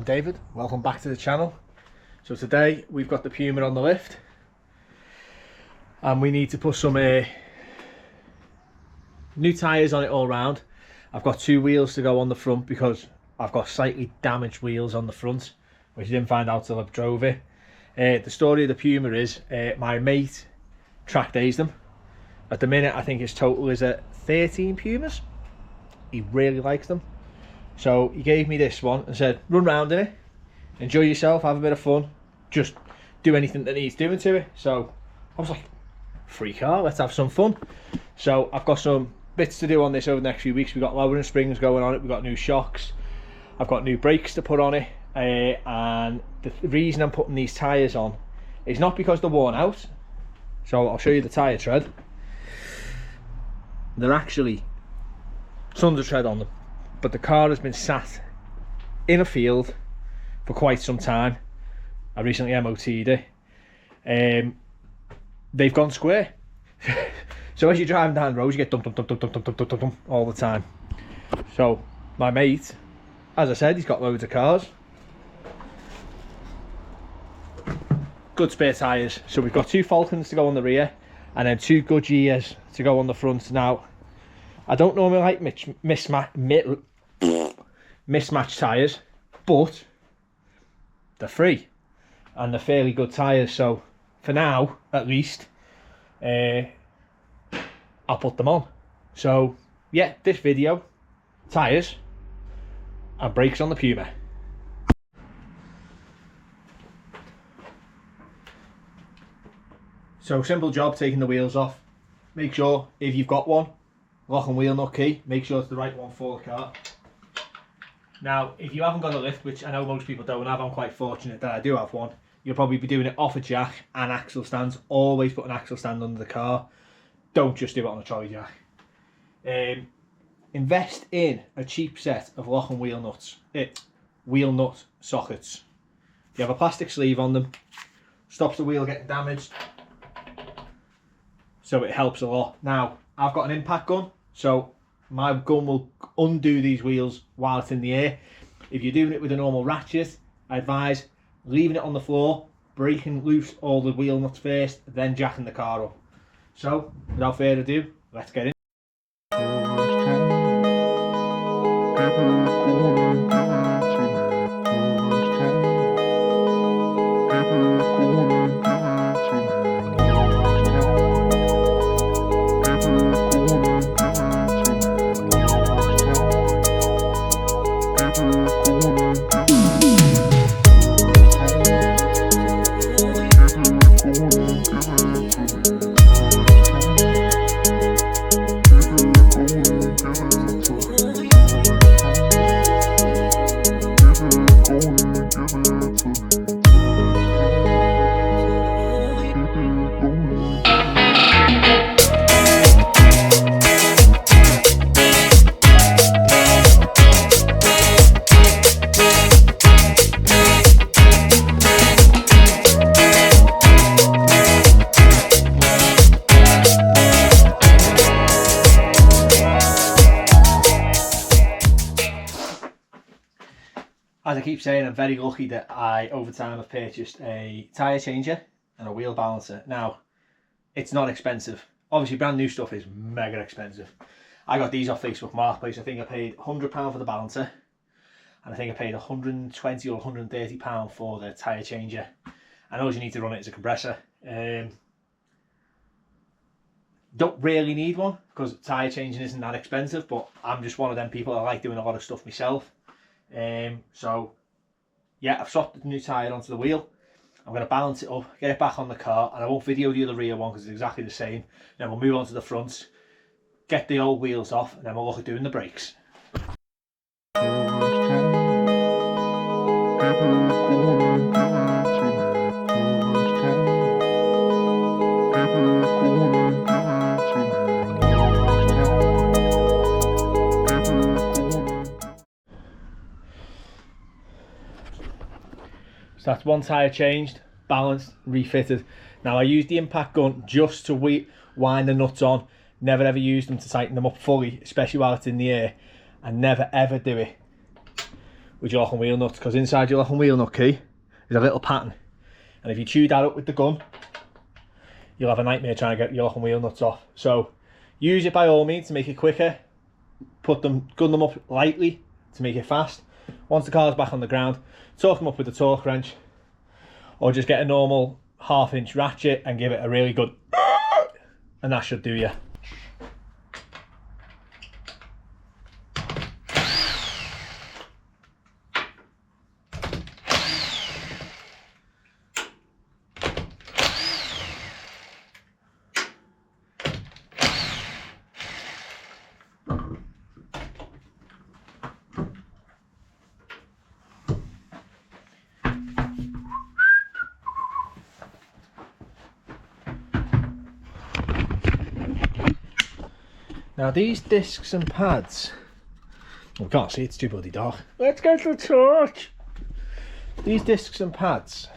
I'm David, welcome back to the channel. So today we've got the Puma on the lift and we need to put some new tyres on it all round. I've got two wheels to go on the front because I've got slightly damaged wheels on the front, which I didn't find out till I drove it. The story of the Puma is my mate track days them. At the minute I think his total is at 13 Pumas. He really likes them. So he gave me this one and said, run round in it, enjoy yourself, have a bit of fun, just do anything that needs doing to it. So I was like, free car, let's have some fun. So I've got some bits to do on this over the next few weeks. We've got lowering springs going on it, we've got new shocks, I've got new brakes to put on it, and the reason I'm putting these tyres on is not because they're worn out. So I'll show you the tyre tread. They're actually tons of tread on them, but the car has been sat in a field for quite some time. I recently MOT'd it. They've gone square. So as you're driving down the road, you get dum dum dum dum dum dum dum dum dum all the time. So my mate, as I said, he's got loads of cars. Good spare tyres. So we've got two Falcons to go on the rear and then two Goodyears to go on the front. Now, I don't normally like mismatched tyres, but they're free and they're fairly good tyres. So for now, at least, I'll put them on. So yeah, this video, tyres and brakes on the Puma. So simple job, taking the wheels off. Make sure if you've got one, lock and wheel nut key, make sure it's the right one for the car. Now if you haven't got a lift, which I know most people don't have, I'm quite fortunate that I do have one, you'll probably be doing it off a jack and axle stands. Always put an axle stand under the car, don't just do it on a trolley jack. Invest in a cheap set of lock and wheel nuts, wheel nut sockets. You have a plastic sleeve on them, stops the wheel getting damaged, so it helps a lot. Now I've got an impact gun, so my gun will undo these wheels while it's in the air. If you're doing it with a normal ratchet, I advise leaving it on the floor, breaking loose all the wheel nuts first, then jacking the car up. So without further ado, let's get in. As I keep saying, I'm very lucky that over time I've purchased a tyre changer and a wheel balancer. Now, it's not expensive. Obviously, brand new stuff is mega expensive. I got these off Facebook Marketplace. I think I paid £100 for the balancer, and I think I paid £120 or £130 for the tyre changer. And all you need to run it is a compressor. Don't really need one because tyre changing isn't that expensive, but I'm just one of them people that like doing a lot of stuff myself. So yeah, I've swapped the new tyre onto the wheel. I'm going to balance it up, get it back on the car, and I won't video the other rear one because it's exactly the same. Then we'll move on to the front, get the old wheels off, and then we'll look at doing the brakes. So that's one tyre changed, balanced, refitted. Now I use the impact gun just to wind the nuts on. Never ever use them to tighten them up fully, especially while it's in the air. And never ever do it with your lock and wheel nuts, because inside your lock and wheel nut key is a little pattern, and if you chew that up with the gun, you'll have a nightmare trying to get your lock and wheel nuts off. So use it by all means to make it quicker. Gun them up lightly to make it fast. Once the car's back on the ground, torque them up with a torque wrench, or just get a normal 1/2 inch ratchet and give it a really good and that should do you. Now these discs and pads, we can't see, it's too bloody dark. Let's get the torch. These discs and pads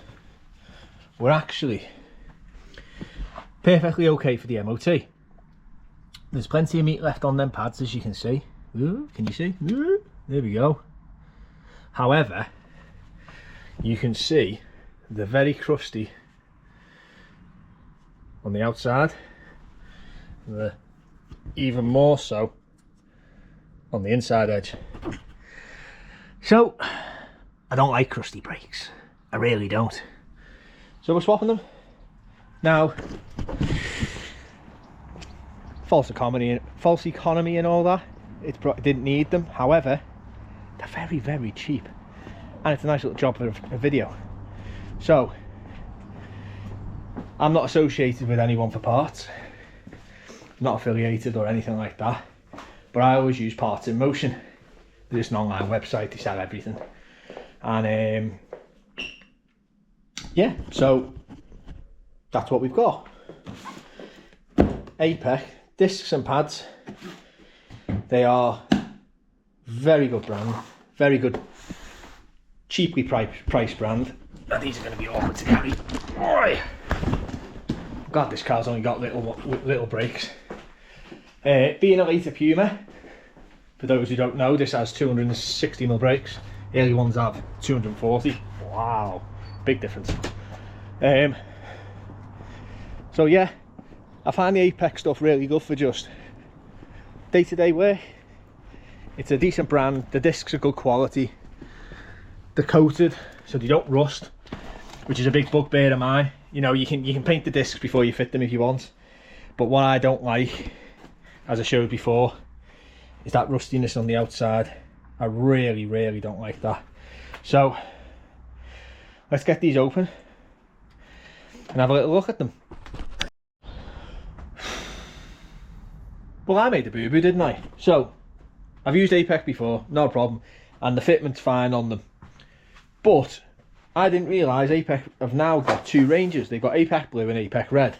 were actually perfectly okay for the MOT. There's plenty of meat left on them pads, as you can see. Ooh, can you see? Ooh, there we go. However, you can see they're very crusty on the outside. They're even more so on the inside edge. So I don't like crusty brakes, I really don't. So we're swapping them now. False economy and all that, it didn't need them. However, they're very, very cheap, and it's a nice little job for a video. So I'm not associated with anyone for parts, not affiliated or anything like that, but I always use Parts in Motion. They're just an online website, they sell everything. And yeah, so that's what we've got. Apex discs and pads, they are very good brand, very good, cheaply priced brand. And these are going to be awkward to carry. Oi! God, this car's only got little brakes. Being a later Puma, for those who don't know, this has 260mm brakes. Early ones have 240. Wow, big difference. So yeah, I find the Apex stuff really good for just day-to-day work. It's a decent brand, the discs are good quality, they're coated so they don't rust, which is a big bugbear of mine. You know, you can paint the discs before you fit them if you want, but what I don't like, as I showed before, is that rustiness on the outside. I really, really don't like that. So let's get these open and have a little look at them. Well, I made the boo-boo, didn't I? So I've used Apex before, no problem, and the fitment's fine on them, but I didn't realise Apex have now got two ranges. They've got Apex Blue and Apex Red.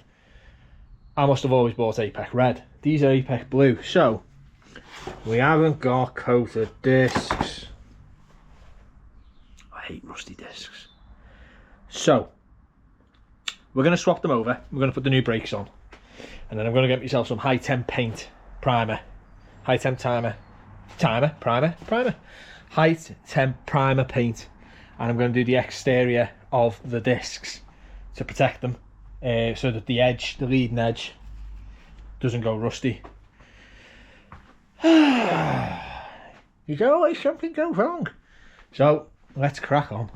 I must have always bought Apex Red. These are Apex Blue, so we haven't got coated discs. I hate rusty discs. So we're going to swap them over. We're going to put the new brakes on, and then I'm going to get myself some high temp paint primer, high temp primer, high temp primer paint, and I'm going to do the exterior of the discs to protect them, so that the edge, the leading edge, doesn't go rusty. You go like something goes wrong. So let's crack on.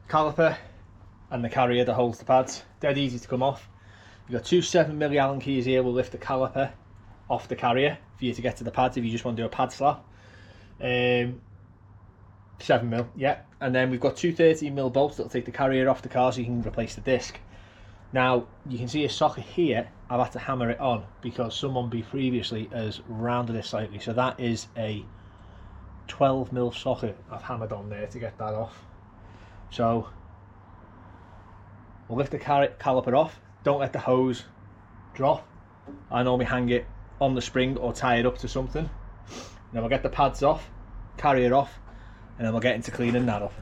Caliper and the carrier that holds the pads, dead easy to come off. You've got two 7mm Allen keys here, will lift the caliper off the carrier for you to get to the pads if you just want to do a pad slap. 7mm, yeah, and then we've got two 13mm bolts that'll take the carrier off the car so you can replace the disc. Now you can see a socket here. I've had to hammer it on because someone previously has rounded it slightly, so that is a 12mm socket I've hammered on there to get that off. So we'll lift the caliper off, don't let the hose drop. I normally hang it on the spring or tie it up to something. Then we'll get the pads off, carrier off, and then we'll get into cleaning that up.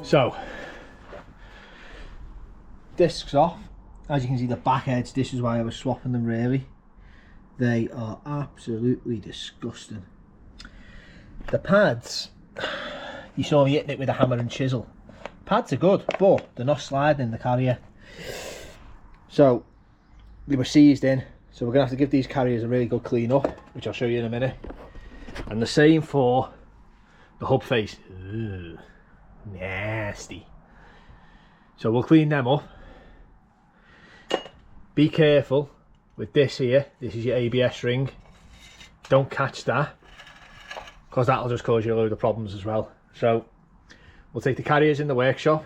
So, discs off. As you can see, the back edge, this is why I was swapping them really. They are absolutely disgusting. The pads, you saw me hitting it with a hammer and chisel. Pads are good, but they're not sliding in the carrier. So, they were seized in. So we're going to have to give these carriers a really good clean up, which I'll show you in a minute. And the same for the hub face. Ugh, nasty. So we'll clean them up. Be careful with this here. This is your ABS ring. Don't catch that, because that'll just cause you a load of problems as well. So we'll take the carriers in the workshop,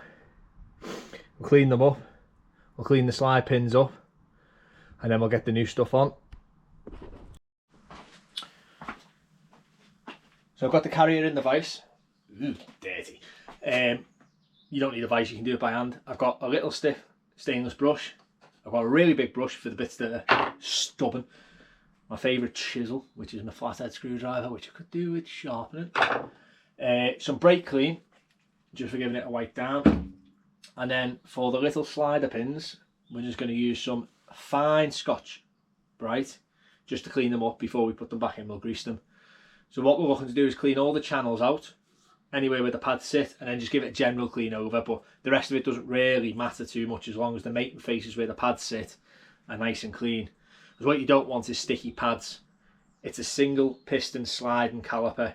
we'll clean them up, we'll clean the slide pins up, and then we'll get the new stuff on. So I've got the carrier in the vise. Ooh, dirty. You don't need a vise, you can do it by hand. I've got a little stiff stainless brush. I've got a really big brush for the bits that are stubborn. My favourite chisel, which is my flathead screwdriver, which I could do with sharpening. Some brake clean, just for giving it a wipe down. And then for the little slider pins, we're just going to use some fine Scotch Brite just to clean them up before we put them back in. We'll grease them. So what we're looking to do is clean all the channels out, anywhere where the pads sit, and then just give it a general clean over. But the rest of it doesn't really matter too much, as long as the mating faces where the pads sit are nice and clean. Because what you don't want is sticky pads. It's a single piston sliding caliper,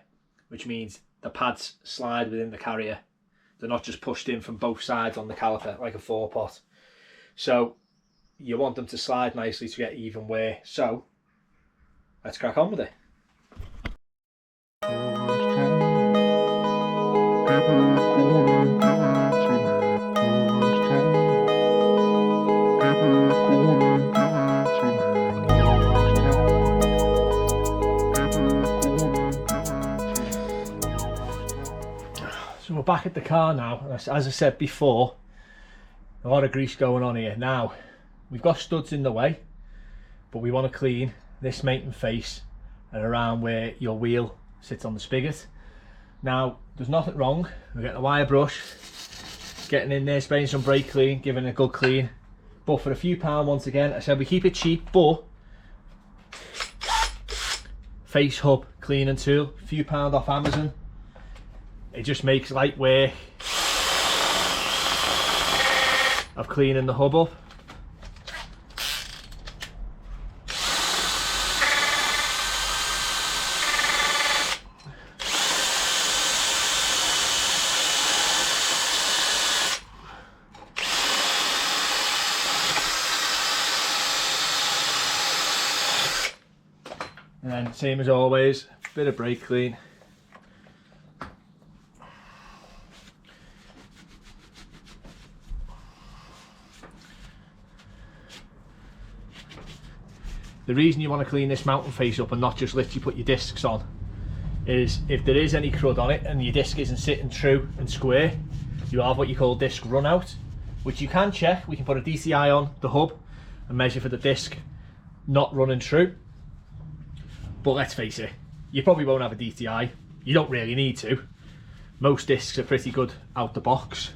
which means the pads slide within the carrier. They're not just pushed in from both sides on the caliper like a 4-pot. So you want them to slide nicely to get even wear. So let's crack on with it. So we're back at the car now, and as I said before, a lot of grease going on here. Now we've got studs in the way, but we want to clean this mating face and around where your wheel sits on the spigot. Now there's nothing wrong, we're getting a wire brush, getting in there, spraying some brake clean, giving it a good clean. But for a few pound, once again, I said we keep it cheap, but face hub cleaning tool, a few pound off Amazon. It just makes light work of cleaning the hub up. And then same as always, bit of brake clean. The reason you want to clean this mountain face up and not just literally put your discs on is if there is any crud on it and your disc isn't sitting true and square, you have what you call disc run out, which you can check. We can put a DTI on the hub and measure for the disc not running true. But let's face it, you probably won't have a DTI. You don't really need to. Most discs are pretty good out the box.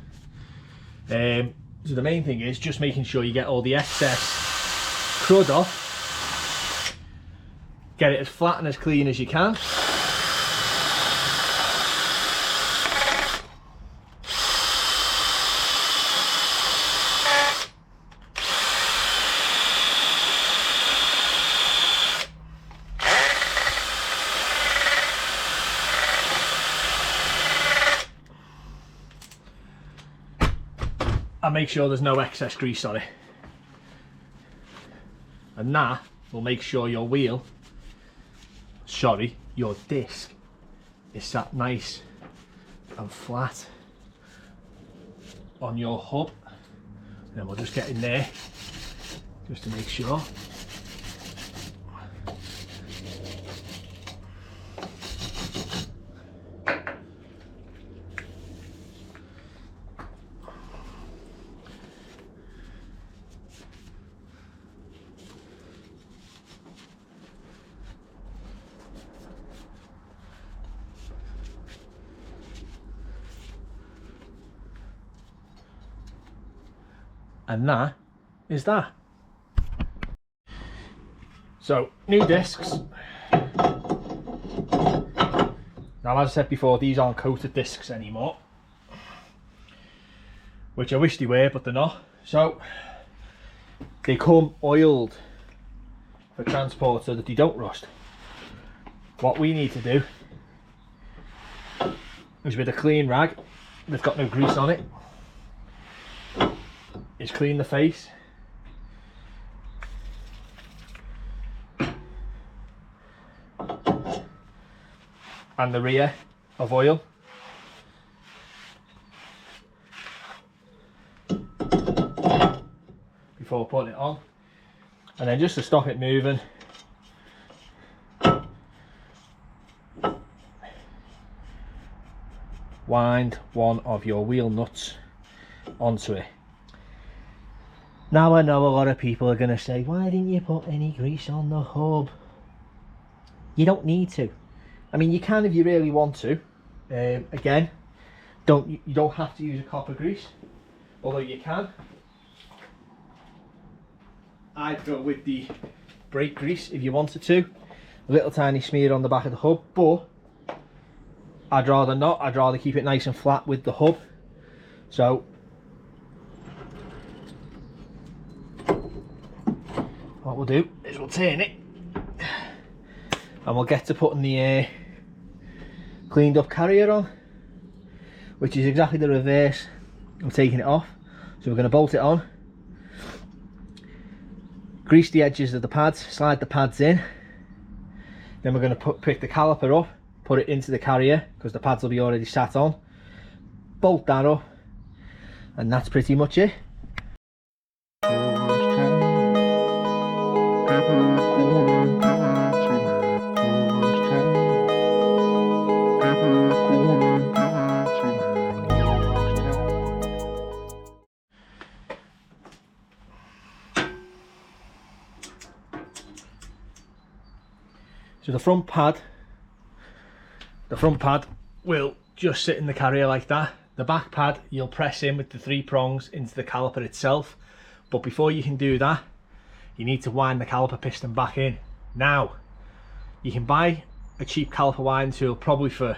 So the main thing is just making sure you get all the excess crud off. Get it as flat and as clean as you can. And make sure there's no excess grease on it. And that will make sure your wheel, sorry, your disc is sat nice and flat on your hub. And then we'll just get in there just to make sure. And that is that. So, new discs. Now, as I said before, these aren't coated discs anymore, which I wish they were, but they're not. So, they come oiled for transport so that they don't rust. What we need to do is, with a clean rag that's got no grease on it, is clean the face. And the rear of oil. Before putting it on. And then just to stop it moving, wind one of your wheel nuts onto it. Now I know a lot of people are going to say, why didn't you put any grease on the hub? You don't need to. I mean, you can if you really want to. Again, you don't have to use a copper grease, although you can. I'd go with the brake grease if you wanted to. A little tiny smear on the back of the hub, but I'd rather not. I'd rather keep it nice and flat with the hub. So what we'll do is we'll turn it and we'll get to putting the cleaned up carrier on, which is exactly the reverse of taking it off. So we're going to bolt it on, grease the edges of the pads, slide the pads in, then we're going to pick the caliper up, put it into the carrier because the pads will be already sat on, bolt that up, and that's pretty much it. So the front pad will just sit in the carrier like that. The back pad you'll press in with the 3 prongs into the caliper itself, but before you can do that you need to wind the caliper piston back in. Now you can buy a cheap caliper winding tool probably for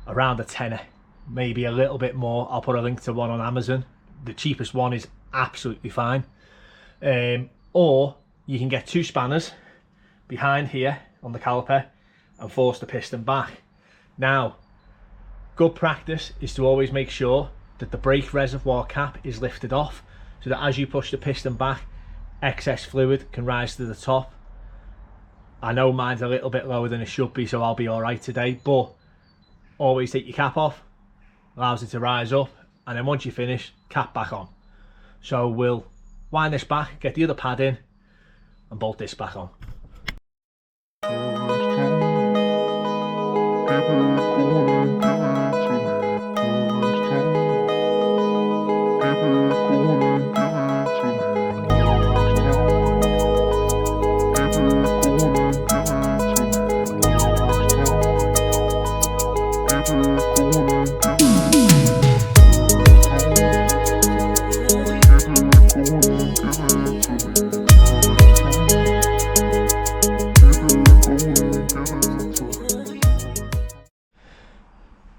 around a tenner, maybe a little bit more. I'll put a link to one on Amazon. The cheapest one is absolutely fine. Or you can get 2 spanners behind here on the caliper and force the piston back. Now, good practice is to always make sure that the brake reservoir cap is lifted off, so that as you push the piston back, excess fluid can rise to the top. I know mine's a little bit lower than it should be, so I'll be all right today, but always take your cap off, allows it to rise up, and then once you finish, cap back on. So we'll wind this back, get the other pad in, and bolt this back on.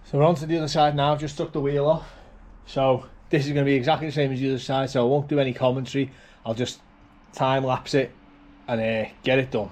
So we're on to the other side now. I've just took the wheel off. So this is going to be exactly the same as the other side, so I won't do any commentary. I'll just time lapse it and get it done.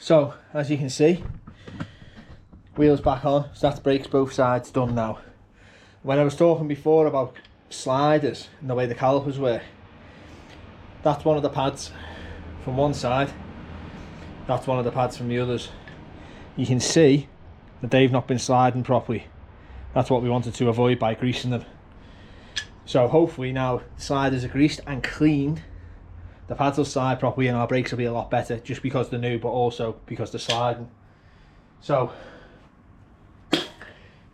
So, as you can see, wheels back on, so that's brakes both sides done now. When I was talking before about sliders and the way the calipers work, that's one of the pads from one side, that's one of the pads from the others. You can see that they've not been sliding properly. That's what we wanted to avoid by greasing them. So hopefully now the sliders are greased and cleaned, the pads will slide properly and our brakes will be a lot better, just because they're new but also because they're sliding. So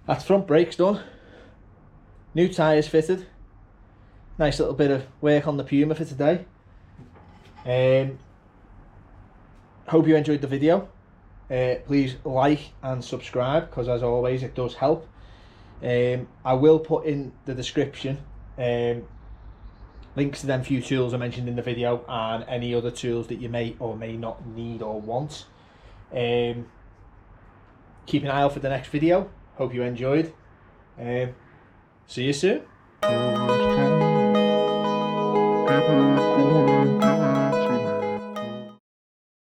that's front brakes done, new tyres fitted, nice little bit of work on the Puma for today. Hope you enjoyed the video. Please like and subscribe, because as always it does help. I will put in the description links to them few tools I mentioned in the video and any other tools that you may or may not need or want. Keep an eye out for the next video. Hope you enjoyed. See you soon.